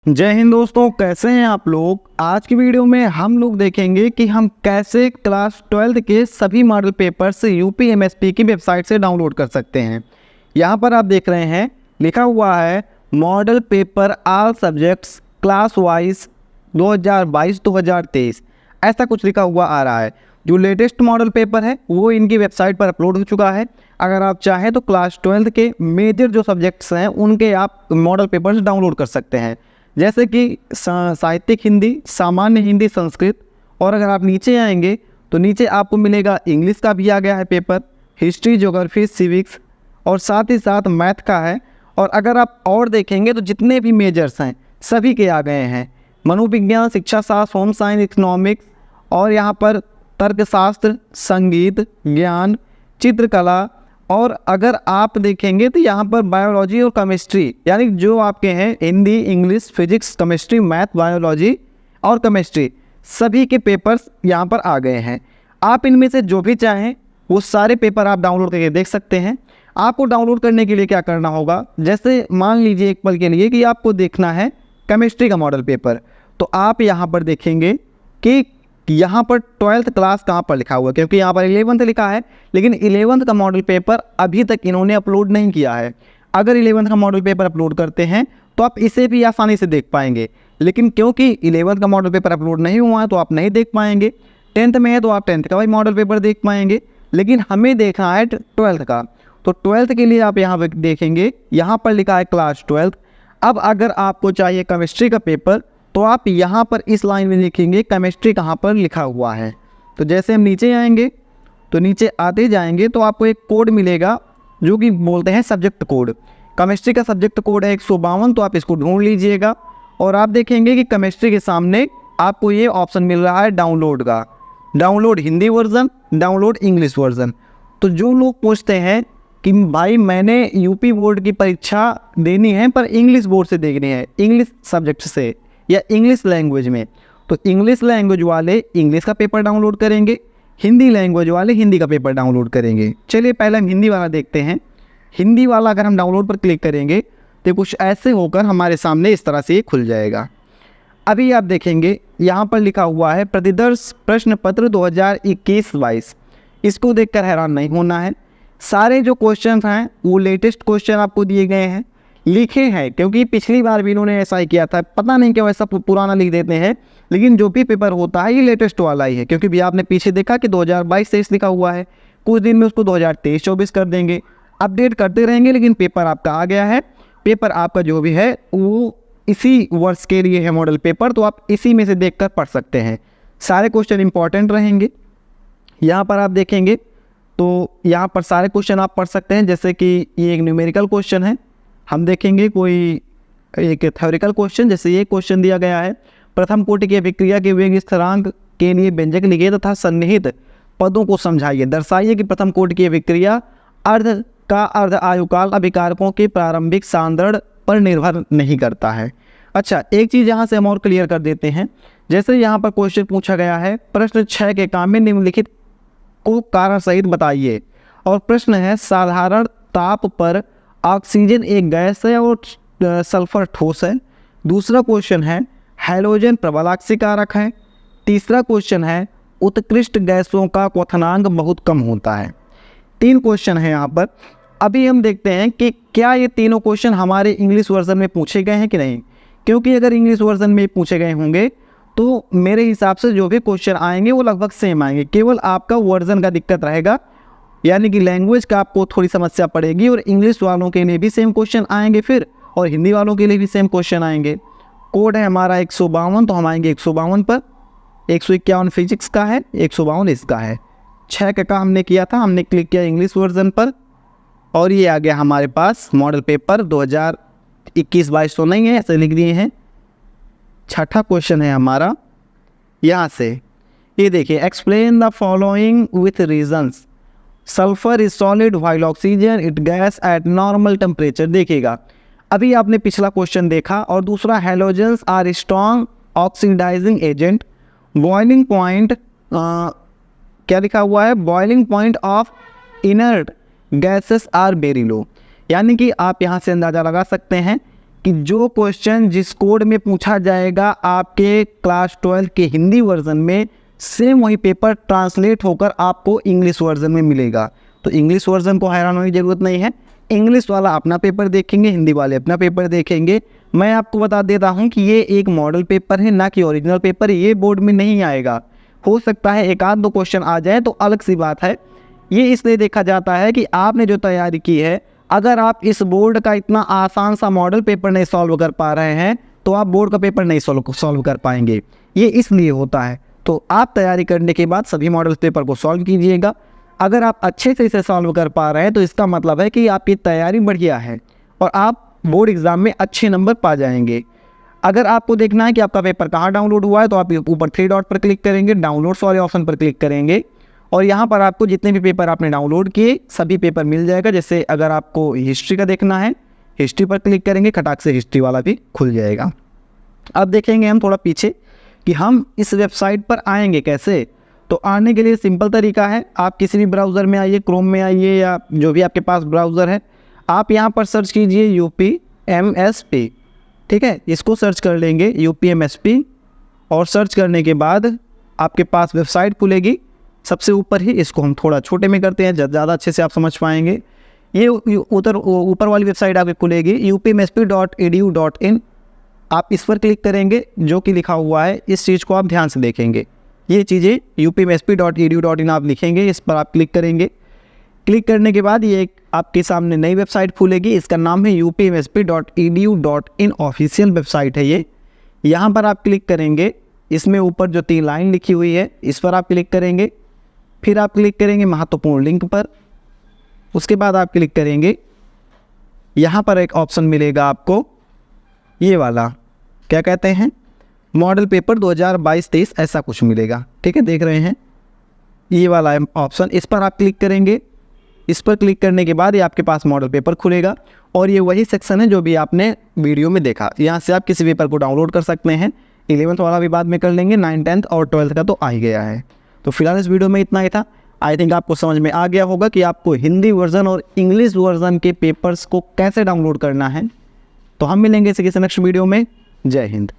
जय हिंद दोस्तों, कैसे हैं आप लोग। आज की वीडियो में हम लोग देखेंगे कि हम कैसे क्लास 12 के सभी मॉडल पेपर्स यूपीएमएसपी की वेबसाइट से डाउनलोड कर सकते हैं। यहाँ पर आप देख रहे हैं लिखा हुआ है model paper all subjects class wise 2022-2023, ऐसा कुछ लिखा हुआ आ रहा है। जो लेटेस्ट मॉडल पेपर है वो इनकी वेबसाइट पर अपलोड हो चुका है। अगर आप चाहें तो क्लास 12 के मेजर जो सब्जेक्ट्स हैं उनके आप मॉडल पेपर्स डाउनलोड कर सकते हैं, जैसे कि साहित्यिक हिंदी, सामान्य हिंदी, संस्कृत। और अगर आप नीचे आएंगे तो नीचे आपको मिलेगा इंग्लिश का भी आ गया है पेपर, हिस्ट्री, ज्योग्राफी, सिविक्स और साथ ही साथ मैथ का है। और अगर आप और देखेंगे तो जितने भी मेजर्स हैं सभी के आ गए हैं। मनोविज्ञान, शिक्षा शास्त्र, होम साइंस, इकोनॉमिक्स और यहाँ पर तर्कशास्त्र, संगीत, ज्ञान, चित्रकला। और अगर आप देखेंगे तो यहाँ पर बायोलॉजी और केमिस्ट्री, यानी जो आपके हैं Hindi, English, physics, chemistry, math, biology और केमिस्ट्री, सभी के पेपर्स यहाँ पर आ गए हैं। आप इनमें से जो भी चाहें वो सारे पेपर आप डाउनलोड करके देख सकते हैं। आपको डाउनलोड करने के लिए क्या करना होगा, जैसे मान लीजिए एक पल के लिए कि आपको देखना है केमिस्ट्री का मॉडल पेपर, तो आप यहाँ पर देखेंगे कि यहाँ पर 12th क्लास कहाँ पर लिखा हुआ है, क्योंकि यहाँ पर 11th लिखा है, लेकिन 11th का मॉडल पेपर अभी तक इन्होंने अपलोड नहीं किया है। अगर 11th का मॉडल पेपर अपलोड करते हैं तो आप इसे भी आसानी से देख पाएंगे, लेकिन क्योंकि 11th का मॉडल पेपर अपलोड नहीं हुआ है तो आप नहीं देख पाएंगे। 10th में है तो आप 10th का भी मॉडल पेपर देख पाएंगे, लेकिन हमें देखना है 12th का। तो 12th के लिए आप यहाँ पर देखेंगे, यहाँ पर लिखा है क्लास 12। अब अगर आपको चाहिए केमिस्ट्री का पेपर तो आप यहाँ पर इस लाइन में लिखेंगे केमिस्ट्री कहाँ पर लिखा हुआ है। तो जैसे हम नीचे आएंगे तो नीचे आते जाएंगे तो आपको एक कोड मिलेगा जो कि बोलते हैं सब्जेक्ट कोड। केमिस्ट्री का सब्जेक्ट कोड है 152, तो आप इसको ढूंढ लीजिएगा और आप देखेंगे कि केमिस्ट्री के सामने आपको ये ऑप्शन मिल रहा है डाउनलोड का, download Hindi version, download English version. तो जो लोग पूछते हैं कि भाई मैंने यूपी बोर्ड की परीक्षा देनी है पर इंग्लिश बोर्ड से देखनी है, इंग्लिश सब्जेक्ट से या इंग्लिश लैंग्वेज में, तो इंग्लिश लैंग्वेज वाले इंग्लिश का पेपर डाउनलोड करेंगे, हिंदी लैंग्वेज वाले हिंदी का पेपर डाउनलोड करेंगे। चलिए पहले हम हिंदी वाला देखते हैं। हिंदी वाला अगर हम डाउनलोड पर क्लिक करेंगे तो कुछ ऐसे होकर हमारे सामने इस तरह से ये खुल जाएगा। अभी आप देखेंगे यहाँ पर लिखा हुआ है प्रतिदर्श प्रश्न पत्र 2021-22। इसको देखकर हैरान नहीं होना है, सारे जो क्वेश्चन हैं वो लेटेस्ट क्वेश्चन आपको दिए गए हैं, लिखे हैं, क्योंकि पिछली बार भी इन्होंने ऐसा ही किया था। पता नहीं क्यों ऐसा पुराना लिख देते हैं, लेकिन जो भी पेपर होता है ये लेटेस्ट वाला ही है, क्योंकि भी आपने पीछे देखा कि 2022-23 लिखा हुआ है, कुछ दिन में उसको 2023-24 कर देंगे, अपडेट करते रहेंगे, लेकिन पेपर आपका आ गया है। पेपर आपका जो भी है वो इसी वर्ष के लिए है मॉडल पेपर, तो आप इसी में से देख कर पढ़ सकते हैं। सारे क्वेश्चन इंपॉर्टेंट रहेंगे। यहाँ पर आप देखेंगे तो यहाँ पर सारे क्वेश्चन आप पढ़ सकते हैं, जैसे कि ये एक न्यूमेरिकल क्वेश्चन है, हम देखेंगे कोई एक थ्योरिकल क्वेश्चन, जैसे ये क्वेश्चन दिया गया है प्रथम कोटि की अभिक्रिया के वेग स्थिरांक के लिए व्यंजक लिखिए तथा सन्निहित पदों को समझाइए। दर्शाइए कि प्रथम कोटि की अभिक्रिया अर्ध आयुकाल अभिकारकों के प्रारंभिक सांद्रण पर निर्भर नहीं करता है। अच्छा, एक चीज़ यहाँ से हम और क्लियर कर देते हैं। जैसे यहाँ पर क्वेश्चन पूछा गया है प्रश्न 6 के काम में निम्नलिखित को कारण सहित बताइए, और प्रश्न है साधारण ताप पर ऑक्सीजन एक गैस है और सल्फर ठोस है। दूसरा क्वेश्चन है हैलोजन प्रबल आक्सीकारक है। तीसरा क्वेश्चन है उत्कृष्ट गैसों का क्वथनांक बहुत कम होता है। 3 क्वेश्चन है यहाँ पर। अभी हम देखते हैं कि क्या ये तीनों क्वेश्चन हमारे इंग्लिश वर्जन में पूछे गए हैं कि नहीं, क्योंकि अगर इंग्लिश वर्जन में पूछे गए होंगे तो मेरे हिसाब से जो भी क्वेश्चन आएंगे वो लगभग सेम आएंगे, केवल आपका वर्जन का दिक्कत रहेगा, यानी कि लैंग्वेज का आपको थोड़ी समस्या पड़ेगी। और इंग्लिश वालों के लिए भी सेम क्वेश्चन आएंगे फिर, और हिंदी वालों के लिए भी सेम क्वेश्चन आएंगे। कोड है हमारा 152, तो हम आएंगे 152 पर। 151 फिजिक्स का है, 152 इसका है। 6 का हमने किया था, हमने क्लिक किया इंग्लिश वर्जन पर और ये आ गया हमारे पास मॉडल पेपर 2021-22 तो नहीं है, ऐसे लिख दिए हैं। छठा क्वेश्चन है हमारा यहाँ से, ये देखिए explain the following with reasons. Sulphur is solid while oxygen it gas at normal temperature. देखिएगा अभी आपने पिछला क्वेश्चन देखा, और दूसरा halogens are strong oxidising agent. Boiling point क्या लिखा हुआ है, boiling point of inert gases are very low. यानी कि आप यहाँ से अंदाज़ा लगा सकते हैं कि जो क्वेश्चन जिस कोड में पूछा जाएगा आपके क्लास 12 के हिंदी वर्जन में, सेम वही पेपर ट्रांसलेट होकर आपको इंग्लिश वर्जन में मिलेगा। तो इंग्लिश वर्जन को हैरान होने की ज़रूरत नहीं है, इंग्लिश वाला अपना पेपर देखेंगे, हिंदी वाले अपना पेपर देखेंगे। मैं आपको बता देता हूं कि ये एक मॉडल पेपर है, ना कि ओरिजिनल पेपर। ये बोर्ड में नहीं आएगा, हो सकता है एक आध दो क्वेश्चन आ जाए तो अलग सी बात है। ये इसलिए देखा जाता है कि आपने जो तैयारी की है, अगर आप इस बोर्ड का इतना आसान सा मॉडल पेपर नहीं सॉल्व कर पा रहे हैं तो आप बोर्ड का पेपर नहीं सॉल्व कर पाएंगे। ये इसलिए होता है। तो आप तैयारी करने के बाद सभी मॉडल पेपर को सॉल्व कीजिएगा। अगर आप अच्छे से इसे सॉल्व कर पा रहे हैं तो इसका मतलब है कि आपकी तैयारी बढ़िया है और आप बोर्ड एग्ज़ाम में अच्छे नंबर पा जाएंगे। अगर आपको देखना है कि आपका पेपर कहाँ डाउनलोड हुआ है तो आप ऊपर 3 डॉट पर क्लिक करेंगे, डाउनलोड्स वाले ऑप्शन पर क्लिक करेंगे और यहाँ पर आपको जितने भी पेपर आपने डाउनलोड किए सभी पेपर मिल जाएगा। जैसे अगर आपको हिस्ट्री का देखना है, हिस्ट्री पर क्लिक करेंगे, खटाक से हिस्ट्री वाला भी खुल जाएगा। अब देखेंगे हम थोड़ा पीछे कि हम इस वेबसाइट पर आएंगे कैसे। तो आने के लिए सिंपल तरीका है, आप किसी भी ब्राउज़र में आइए, क्रोम में आइए या जो भी आपके पास ब्राउज़र है, आप यहाँ पर सर्च कीजिए UPMSP। ठीक है, इसको सर्च कर लेंगे UPMSP और सर्च करने के बाद आपके पास वेबसाइट खुलेगी सबसे ऊपर ही। इसको हम थोड़ा छोटे में करते हैं, ज़्यादा अच्छे से आप समझ पाएंगे। ये ऊपर वाली वेबसाइट आपकी खुलेगी upmsp.edu.in। आप इस पर क्लिक करेंगे, जो कि लिखा हुआ है इस चीज़ को आप ध्यान से देखेंगे। ये चीज़ें upmsp.edu.in आप लिखेंगे, इस पर आप क्लिक करेंगे। क्लिक करने के बाद ये एक आपके सामने नई वेबसाइट खुलेगी, इसका नाम है upmsp.edu.in ऑफिशियल वेबसाइट है ये। यहाँ पर आप क्लिक करेंगे, इसमें ऊपर जो 3 लाइन लिखी हुई है इस पर आप क्लिक करेंगे। फिर आप क्लिक करेंगे महत्वपूर्ण लिंक पर। उसके बाद आप क्लिक करेंगे, यहाँ पर एक ऑप्शन मिलेगा आपको, ये वाला क्या कहते हैं, मॉडल पेपर 2022-23 ऐसा कुछ मिलेगा। ठीक है, देख रहे हैं ये वाला ऑप्शन, इस पर आप क्लिक करेंगे। इस पर क्लिक करने के बाद ये आपके पास मॉडल पेपर खुलेगा और ये वही सेक्शन है जो भी आपने वीडियो में देखा। यहाँ से आप किसी पेपर को डाउनलोड कर सकते हैं। 11th वाला भी बाद में कर लेंगे, 9th 10th और 12th का तो आ ही गया है। तो फिलहाल इस वीडियो में इतना ही था। आई थिंक आपको समझ में आ गया होगा कि आपको हिंदी वर्जन और इंग्लिश वर्जन के पेपर्स को कैसे डाउनलोड करना है। तो हम मिलेंगे इसे किसी नेक्स्ट वीडियो में। जय हिंद।